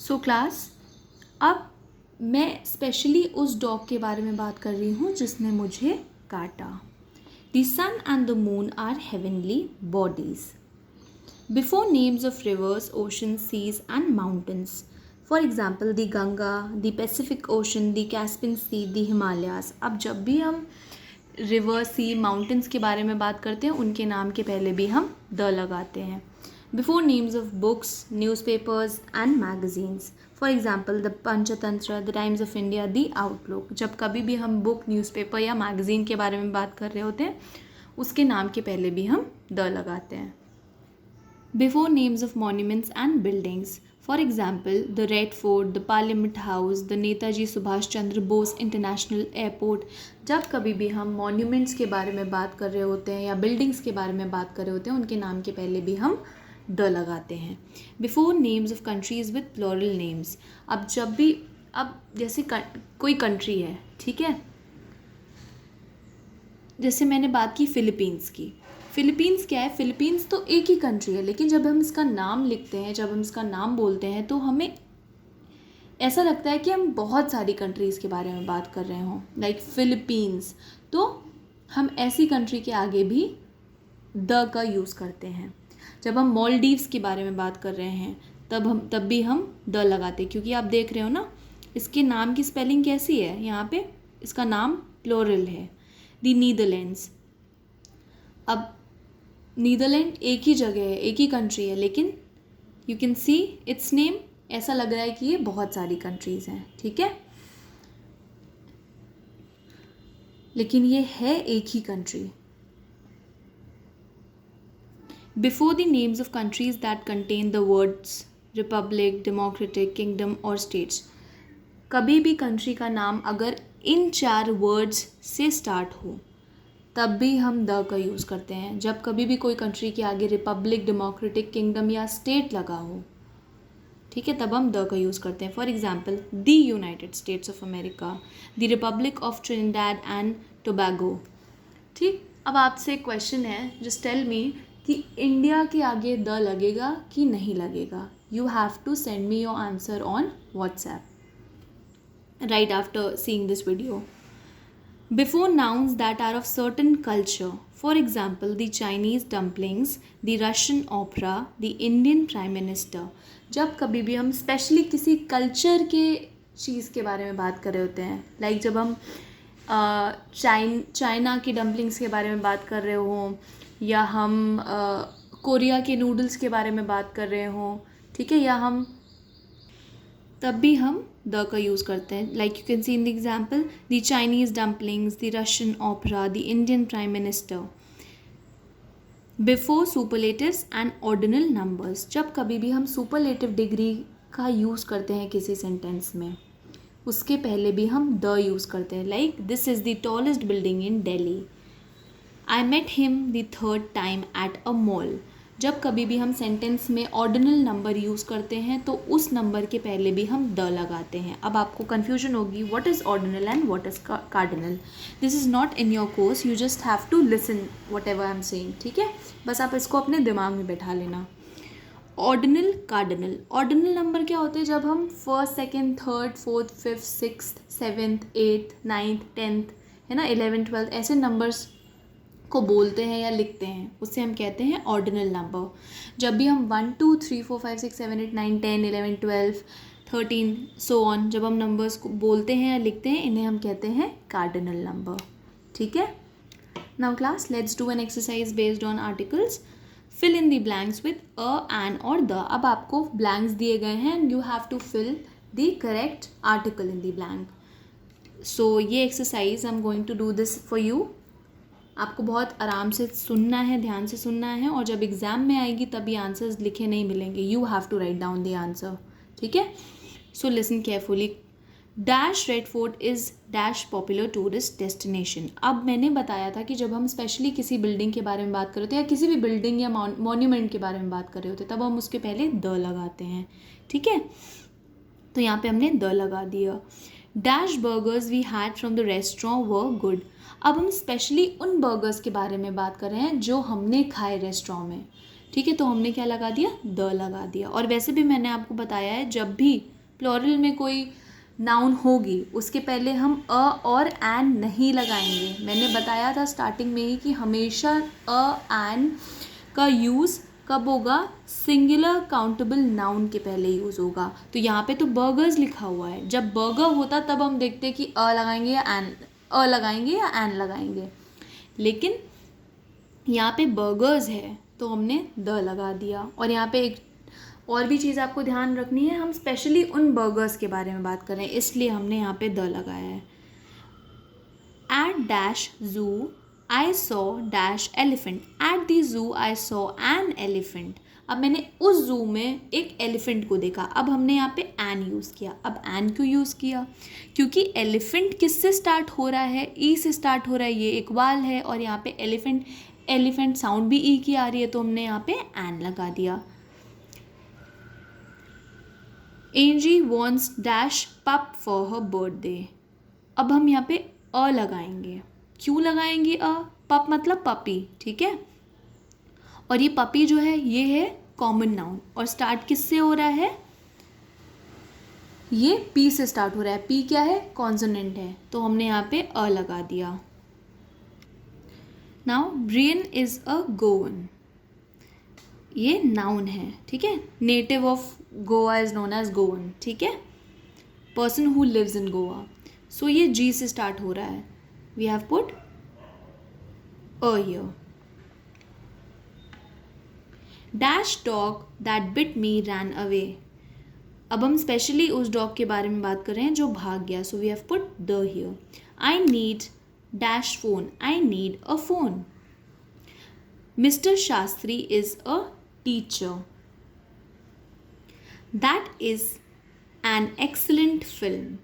So class, अब मैं specially उस डॉग के बारे में बात कर रही हूँ जिसने मुझे काटा. The sun and the moon are heavenly bodies. Before names of rivers, oceans, seas and mountains. For example, the Ganga, the Pacific Ocean, the Caspian Sea, the Himalayas. अब जब भी हम रिवर, सी, माउंटेन्स के बारे में बात करते हैं उनके नाम के पहले भी हम द लगाते हैं. Before names of books, newspapers and magazines. For example the Panchatantra, the times of India, the outlook. जब कभी भी हम बुक, न्यूज़पेपर या मैगज़ीन के बारे में बात कर रहे होते हैं उसके नाम के पहले भी हम द लगाते हैं. Before names of monuments and buildings. For example the red fort, the parliament house, the Netaji Subhash Chandra Bose international airport. जब कभी भी हम मॉन्यूमेंट्स के बारे में बात कर रहे होते हैं या बिल्डिंग्स के बारे में बात कर रहे होते हैं उनके नाम के पहले भी हम द लगाते हैं. Before names of countries with plural names. अब जब भी, अब जैसे कोई कंट्री है, ठीक है, जैसे मैंने बात की फ़िलीपींस की. फ़िलीपींस क्या है? फ़िलीपींस तो एक ही कंट्री है, लेकिन जब हम इसका नाम लिखते हैं, जब हम इसका नाम बोलते हैं तो हमें ऐसा लगता है कि हम बहुत सारी कंट्रीज़ के बारे में बात कर रहे हों. लाइक फ़िलीपींस, तो हम ऐसी कंट्री के आगे भी द का यूज़ करते हैं. जब हम मालदीव्स के बारे में बात कर रहे हैं तब भी हम द लगाते हैं, क्योंकि आप देख रहे हो ना इसके नाम की स्पेलिंग कैसी है. यहाँ पे इसका नाम प्लूरल है. The Netherlands. अब नीदरलैंड एक ही जगह है, एक ही कंट्री है, लेकिन you can see it's name, ऐसा लग रहा है कि ये बहुत सारी कंट्रीज़ हैं, ठीक है, लेकिन ये है एक ही country. Before the names of countries that contain the words republic, democratic, kingdom और states. कभी भी कंट्री का नाम अगर इन 4 वर्ड्स से स्टार्ट हो तब भी हम द का यूज़ करते हैं. जब कभी भी कोई कंट्री के आगे रिपब्लिक, डेमोक्रेटिक, किंगडम या स्टेट लगा हो, ठीक है, तब हम द का यूज़ करते हैं. For example the United states of America, the Republic of Trinidad and Tobago. ठीक, अब आपसे एक क्वेश्चन है, जस्ट टेल मी कि इंडिया के आगे द लगेगा कि नहीं लगेगा. You have to send me your answer on WhatsApp right after seeing this video. Before nouns that are of certain culture. For example the Chinese dumplings, the Russian opera, the Indian prime minister. जब कभी भी हम specially किसी culture के चीज़ के बारे में बात कर रहे होते हैं, लाइक जब हम चाइना की डम्पलिंग्स के बारे में बात कर रहे हों, या हम कोरिया के नूडल्स के बारे में बात कर रहे हों, ठीक है, या हम तब भी हम द का यूज़ करते हैं. Like you can see in the example the Chinese dumplings, the Russian opera, the Indian prime minister. Before superlatives and ordinal numbers. जब कभी भी हम सुपरलेटिव डिग्री का यूज़ करते हैं किसी सेंटेंस में, उसके पहले भी हम द यूज़ करते हैं. Like this is the tallest building in Delhi. I met him the 3rd time at a mall. जब कभी भी हम सेंटेंस में ऑर्डिनल नंबर यूज़ करते हैं तो उस नंबर के पहले भी हम द लगाते हैं. अब आपको कन्फ्यूजन होगी what is ordinal and what is cardinal. This is not in your course, you just have to listen whatever I am saying, ठीक है, बस आप इसको अपने दिमाग में बैठा लेना. Ordinal, cardinal. ऑर्डिनल नंबर क्या होते हैं? जब हम 1st, 2nd, 3rd, 4th, 5th, 6th, 7th, 8th, 9th, 10th, है ना, 11th, 12th ऐसे नंबर्स को बोलते हैं या लिखते हैं, उससे हम कहते हैं ऑर्डिनल नंबर. जब भी हम 1 2 3 4 5 6 7 8 9 10 11 12 13 सो ऑन, जब हम नंबर्स को बोलते हैं या लिखते हैं, इन्हें हम कहते हैं कार्डिनल नंबर, ठीक है. Now class, let's do an exercise based on articles. Fill in the blanks with a, an और द. अब आपको ब्लैंक्स दिए गए हैं and you have to fill the correct article in the blank. So ये exercise I am going to do this for you. आपको बहुत आराम से सुनना है, ध्यान से सुनना है, और जब एग्ज़ाम में आएगी तब ये आंसर्स लिखे नहीं मिलेंगे. You have to write down the answer, ठीक है. So listen carefully. Dash Red Fort is dash popular tourist destination. अब मैंने बताया था कि जब हम स्पेशली किसी बिल्डिंग के बारे में बात कर रहे होते हैं या किसी भी बिल्डिंग या मॉन्यूमेंट के बारे में बात कर रहे होते हैं तब हम उसके पहले द लगाते हैं, ठीक है. तो यहाँ पे हमने द लगा दिया. Dash burgers we had from the restaurant were good. अब हम स्पेशली उन बर्गर्स के बारे में बात कर रहे हैं जो हमने खाए रेस्टोरेंट में, ठीक है, तो हमने क्या लगा दिया? द लगा दिया. और वैसे भी मैंने आपको बताया है जब भी प्लूरल में कोई नाउन होगी उसके पहले हम अ और एन नहीं लगाएंगे। मैंने बताया था स्टार्टिंग में ही कि हमेशा अ एन का यूज़ कब होगा, सिंगुलर काउंटेबल नाउन के पहले यूज़ होगा। तो यहाँ पे तो बर्गर्स लिखा हुआ है, जब बर्गर होता तब हम देखते हैं कि अ लगाएंगे या एन लगाएंगे, लेकिन यहाँ पे बर्गर्स है तो हमने द लगा दिया। और यहाँ पे एक और भी चीज़ आपको ध्यान रखनी है, हम स्पेशली उन बर्गर्स के बारे में बात कर रहे हैं इसलिए हमने यहाँ पे द लगाया है। At dash zoo I saw dash elephant, at the zoo I saw an elephant. अब मैंने उस ज़ू में एक एलिफेंट को देखा, अब हमने यहाँ पे एन यूज़ किया। अब एन क्यों यूज़ किया, क्योंकि एलिफेंट किससे स्टार्ट हो रहा है, ई से स्टार्ट हो रहा है, ये एक वाल है और यहाँ पे एलिफेंट साउंड भी ई की आ रही है तो हमने यहाँ पे एन लगा दिया। एंजी वॉन्ट्स डैश पप फॉर हर बर्थडे। अब हम यहाँ पे अ लगाएंगे, क्यों लगाएंगे अ, पप मतलब पपी, ठीक है। और ये पपी जो है ये है कॉमन नाउन और स्टार्ट किससे हो रहा है, ये पी से स्टार्ट हो रहा है। पी क्या है, कॉन्सोनेंट है, तो हमने यहाँ पे अ लगा दिया। Now Brian is a Goan, ये नाउन है, ठीक है। Native of Goa is known as Goan, ठीक है। Person who lives in Goa, so ये जी से स्टार्ट हो रहा है, we have put a here. Dash dog that bit me ran away, अब हम स्पेशली उस डॉग के बारे में बात कर रहे हैं जो भाग गया, so we have put the here. I need dash phone, I need a phone. Mister Shastri is a teacher, that is an excellent film,